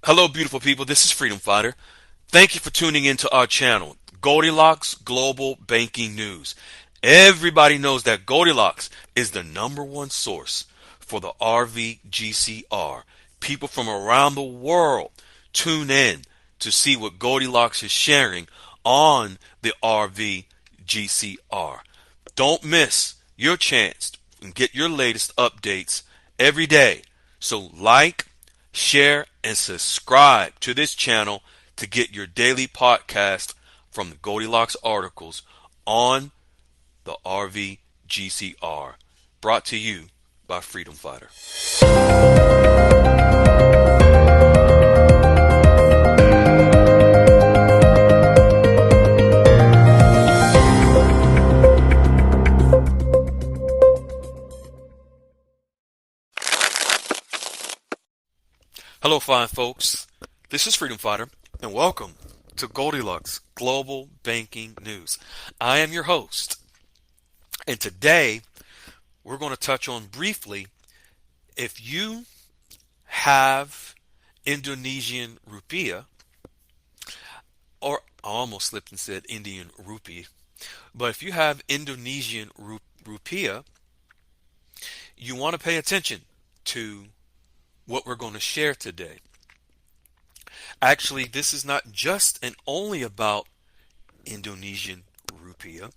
Hello, beautiful people. This is Freedom Fighter. Thank you for tuning into our channel, Goldilocks Global Banking News. Everybody knows that Goldilocks is the #1 source for the RVGCR. People from around the world tune in to see what Goldilocks is sharing on the RVGCR. Don't miss your chance and get your latest updates every day. So like, share, and subscribe to this channel to get your daily podcast from the Goldilocks articles on the RVGCR. Brought to you by Freedom Fighter. Hello, fine folks. This is Freedom Fighter, and welcome to Goldilocks Global Banking News. I am your host, and today we're going to touch on briefly if you have Indonesian Rupiah, or I almost slipped and said Indian Rupee, but if you have Indonesian Rupiah, you want to pay attention to what we're going to share today. Actually, this is not just and only about Indonesian Rupiah,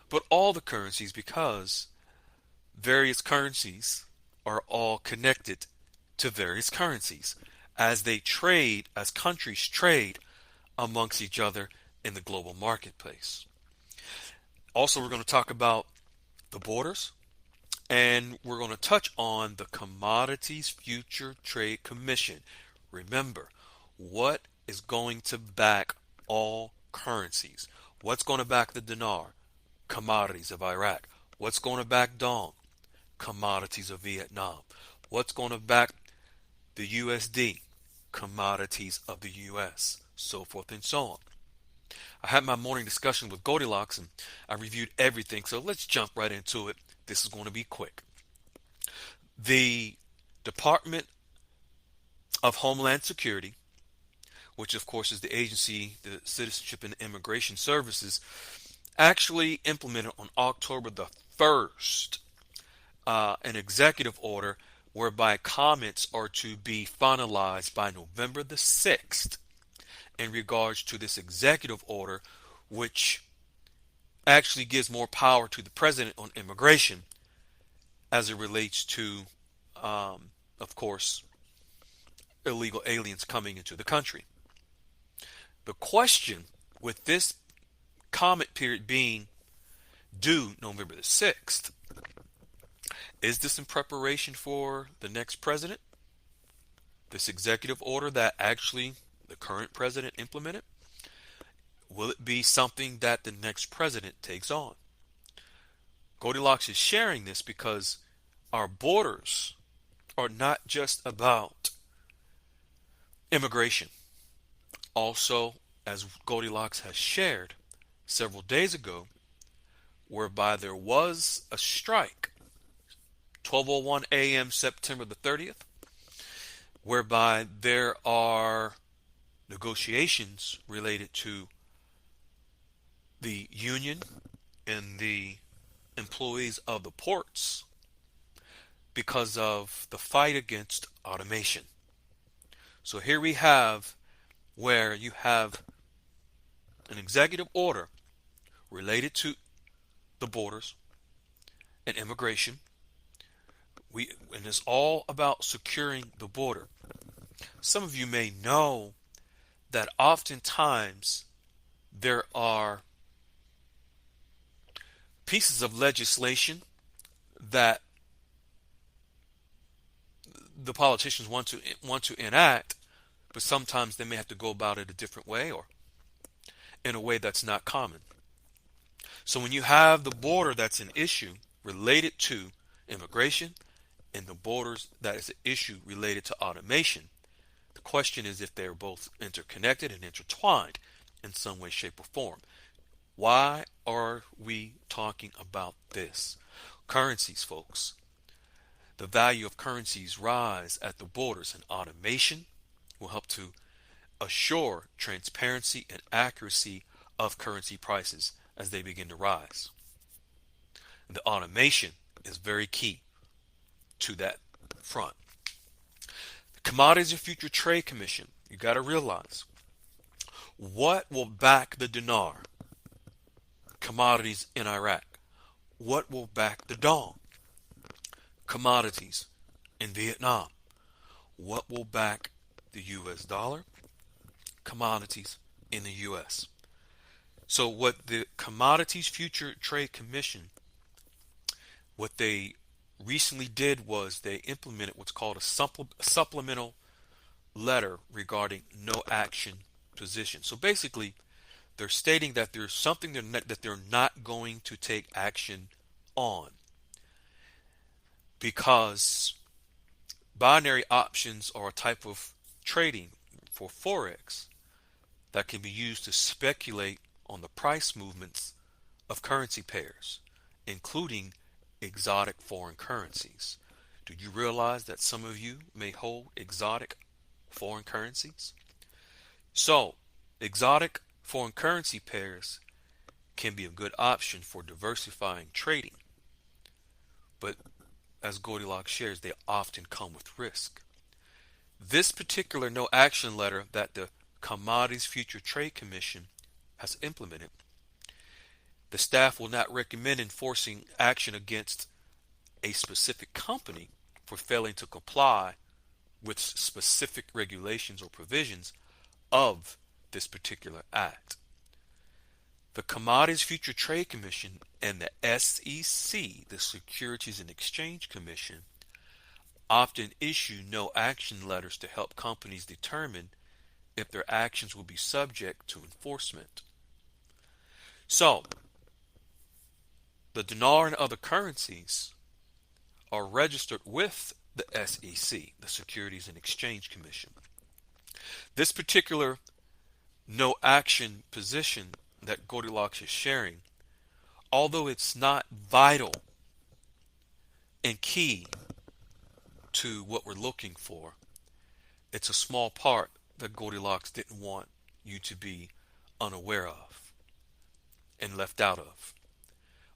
but all the currencies, because various currencies are all connected to various currencies as they trade, as countries trade amongst each other in the global marketplace. Also, we're going to talk about the borders, and we're going to touch on the Commodities Future Trade Commission. Remember, what is going to back all currencies? What's going to back the dinar? Commodities of Iraq. What's going to back dong? Commodities of Vietnam. What's going to back the USD? Commodities of the US. So forth and so on. I had my morning discussion with Goldilocks and I reviewed everything, so let's jump right into it. This is going to be quick. The Department of Homeland Security, which of course is the agency, the Citizenship and Immigration Services, actually implemented on October the 1st an executive order whereby comments are to be finalized by November the 6th in regards to this executive order, which actually gives more power to the president on immigration as it relates to, of course, illegal aliens coming into the country. The question with this comment period being due November the 6th, is this in preparation for the next president? This executive order that actually the current president implemented? Will it be something that the next president takes on? Goldilocks is sharing this because our borders are not just about immigration. Also, as Goldilocks has shared several days ago, whereby there was a strike, 12:01 a.m. September the 30th, whereby there are negotiations related to the union and the employees of the ports because of the fight against automation. So here we have where you have an executive order related to the borders and immigration. And it's all about securing the border. Some of you may know that oftentimes there are pieces of legislation that the politicians want to enact, but sometimes they may have to go about it a different way or in a way that's not common. So when you have the border that's an issue related to immigration and the borders that is an issue related to automation, the question is if they're both interconnected and intertwined in some way, shape, or form. Why are we talking about this? Currencies, folks. The value of currencies rise at the borders, and automation will help to assure transparency and accuracy of currency prices as they begin to rise. The automation is very key to that front. The Commodities and Future Trade Commission, you got to realize what will back the dinar? Commodities in Iraq. What will back the dong? Commodities in Vietnam. What will back the US dollar? Commodities in the US. So what the Commodities Future Trade Commission, what they recently did was they implemented what's called a supplemental letter regarding no action position. So basically, they're stating that there's something that they're not going to take action on because binary options are a type of trading for Forex that can be used to speculate on the price movements of currency pairs, including exotic foreign currencies. Do you realize that some of you may hold exotic foreign currencies? So, exotic foreign currency pairs can be a good option for diversifying trading, but as Goldilocks shares, they often come with risk. This particular no action letter that the Commodities Future Trade Commission has implemented, the staff will not recommend enforcing action against a specific company for failing to comply with specific regulations or provisions of this particular act. The Commodities Future Trade Commission and the SEC, the Securities and Exchange Commission, often issue no action letters to help companies determine if their actions will be subject to enforcement. So, the dinar and other currencies are registered with the SEC, the Securities and Exchange Commission. This particular no action position that Goldilocks is sharing, although it's not vital and key to what we're looking for, it's a small part that Goldilocks didn't want you to be unaware of and left out of.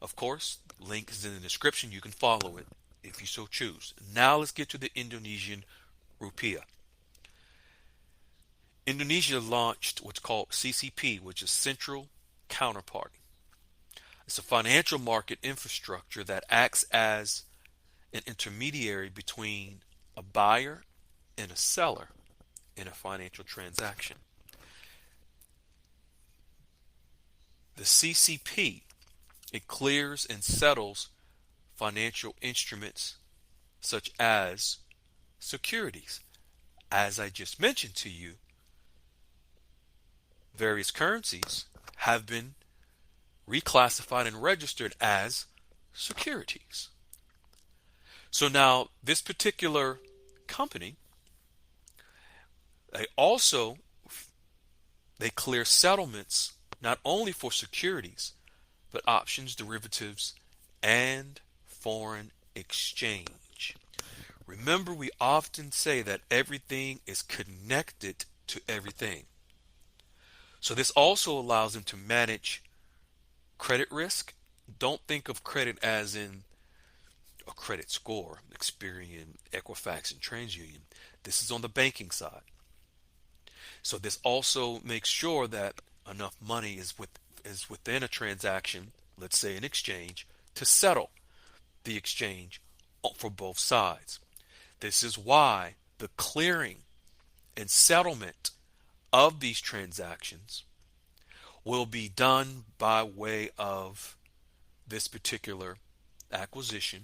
Of course, link is in the description. You can follow it if you so choose. Now let's get to the Indonesian Rupiah. Indonesia launched what's called CCP, which is Central Counterparty. It's a financial market infrastructure that acts as an intermediary between a buyer and a seller in a financial transaction. The CCP, it clears and settles financial instruments such as securities. As I just mentioned to you, various currencies have been reclassified and registered as securities. So now this particular company, they clear settlements not only for securities, but options, derivatives, and foreign exchange. Remember, we often say that everything is connected to everything. So this also allows them to manage credit risk. Don't think of credit as in a credit score, Experian, Equifax, and TransUnion. This is on the banking side. So this also makes sure that enough money is within a transaction, let's say an exchange, to settle the exchange for both sides. This is why the clearing and settlement of these transactions will be done by way of this particular acquisition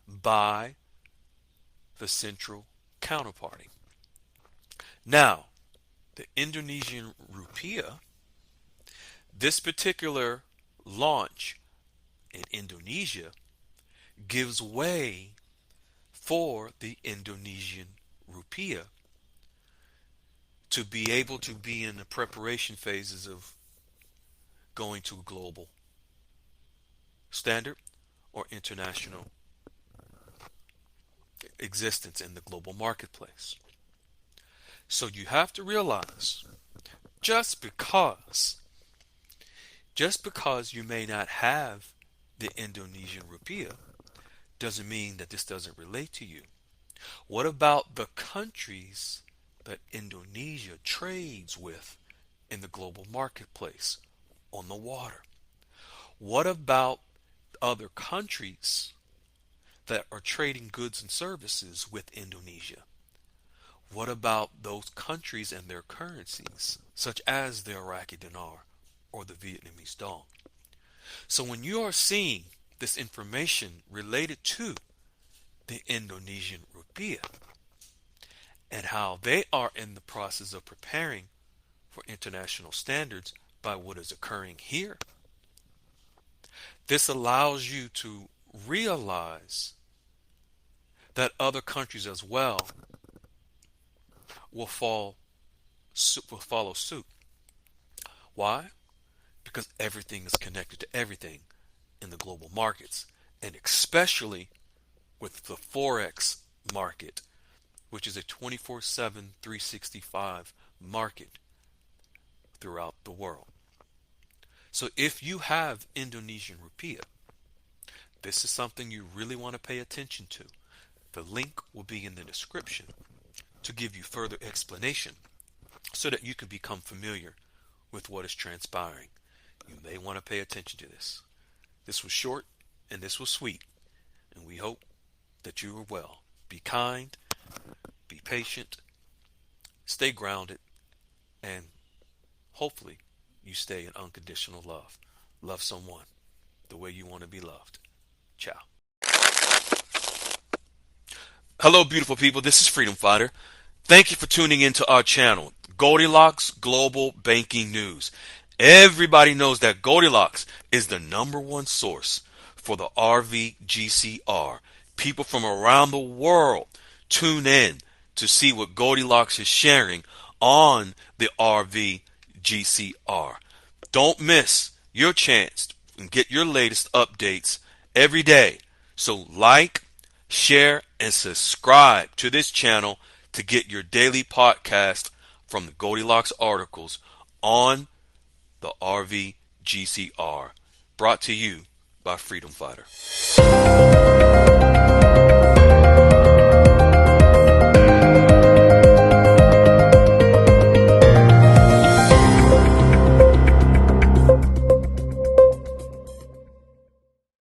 by the central counterparty. Now, the Indonesian Rupiah, this particular launch in Indonesia gives way for the Indonesian Rupiah to be able to be in the preparation phases of going to a global standard or international existence in the global marketplace. So you have to realize just because just because you may not have the Indonesian rupiah doesn't mean that this doesn't relate to you. What about the countries that Indonesia trades with in the global marketplace on the water? What about other countries that are trading goods and services with Indonesia? What about those countries and their currencies, such as the Iraqi dinar or the Vietnamese dong? So when you are seeing this information related to the Indonesian rupiah and how they are in the process of preparing for international standards by what is occurring here, this allows you to realize that other countries as well will follow suit. Why? Because everything is connected to everything in the global markets, and especially with the Forex market, which is a 24/7, 365 market throughout the world. So if you have Indonesian rupiah, this is something you really want to pay attention to. The link will be in the description to give you further explanation so that you can become familiar with what is transpiring. You may want to pay attention to this. This was short and this was sweet, and we hope that you are well. Be kind, be patient, stay grounded, and hopefully you stay in unconditional love. Love someone the way you want to be loved. Ciao. Hello, beautiful people. This is Freedom Fighter. Thank you for tuning into our channel, Goldilocks Global Banking News. Everybody knows that Goldilocks is the #1 source for the RVGCR. People from around the world tune in to see what Goldilocks is sharing on the RVGCR. Don't miss your chance and get your latest updates every day. So like, share, and subscribe to this channel to get your daily podcast from the Goldilocks articles on the RVGCR. Brought to you by Freedom Fighter.